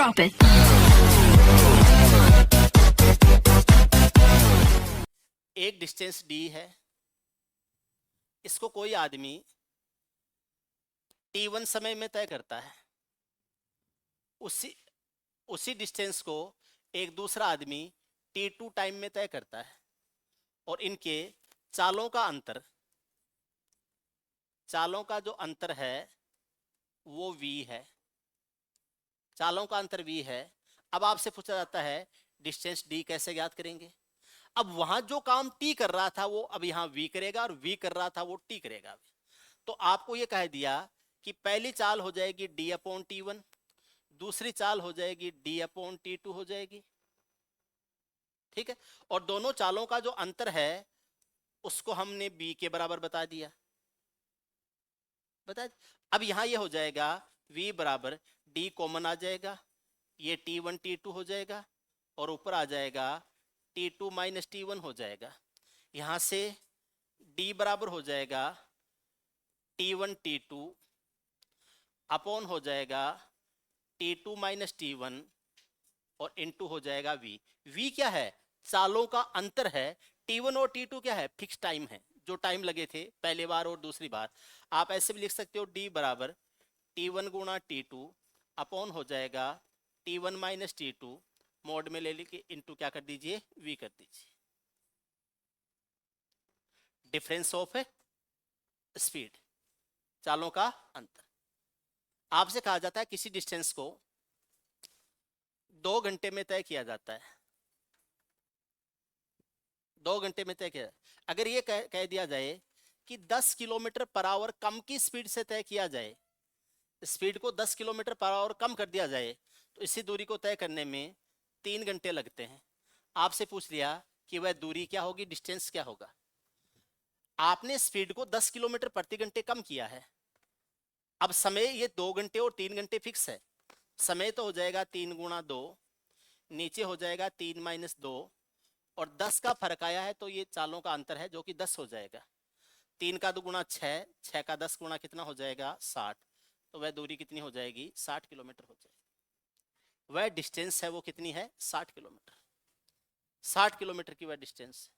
Drop it. एक distance d है, इसको कोई आदमी t1 समय में तय करता है, उसी डिस्टेंस को एक दूसरा आदमी t2 टाइम में तय करता है, और इनके चालों का जो अंतर है वो v है। चालों का अंतर v है। अब आपसे पूछा जाता है डिस्टेंस d कैसे ज्ञात करेंगे। अब वहां जो काम t कर रहा था वो अब यहां v करेगा, और v कर रहा था वो t करेगा। तो आपको ये कह दिया कि पहली चाल हो जाएगी d अपॉन t1, दूसरी चाल हो जाएगी d अपॉन t2 हो जाएगी, ठीक है। और दोनों चालों का जो अंतर है उसको हमने b के बराबर बता दिया। अब यहां ये हो जाएगा v बराबर d कॉमन आ जाएगा, ये t1 t2 हो जाएगा, और ऊपर आ जाएगा t2 माइनस t1 हो जाएगा। यहां से d बराबर हो जाएगा t1 t2 अपॉन हो जाएगा t2 माइनस t1 और इनटू हो जाएगा v। v क्या है? चालों का अंतर है। t1 और t2 क्या है? फिक्स टाइम है, जो टाइम लगे थे पहली बार और दूसरी बार। आप ऐसे भी लिख सकते हो d बराबर t1 गुणा t2 अपॉन हो जाएगा t1 माइनस t2 मोड में ले लेके इनटू क्या कर दीजिए, v कर दीजिए। डिफरेंस ऑफ स्पीड, चालों का अंतर। आपसे कहा जाता है किसी डिस्टेंस को 2 घंटे में तय किया जाता है, 2 घंटे में तय किया। अगर ये कह दिया जाए कि 10 किलोमीटर पर आवर कम की स्पीड से तय किया जाए, स्पीड को 10 किलोमीटर पर आवर कम कर दिया जाए, तो इसी दूरी को तय करने में 3 घंटे लगते हैं। आपसे पूछ लिया कि वह दूरी क्या होगी, डिस्टेंस क्या होगा। आपने स्पीड को 10 किलोमीटर प्रति घंटे कम किया है। अब समय ये 2 घंटे और 3 घंटे फिक्स है। समय तो हो जाएगा 3 गुणा 2, नीचे हो जाएगा 3 माइनस 2, और 10 का फर्क आया है तो ये चालों का अंतर है जो कि 10 हो जाएगा। 3 का 2 गुणा 6, 6 का 10 गुणा कितना हो जाएगा, 60। तो वह दूरी कितनी हो जाएगी, 60 किलोमीटर हो जाएगी। वह डिस्टेंस है वो कितनी है, 60 किलोमीटर। 60 किलोमीटर की वह डिस्टेंस।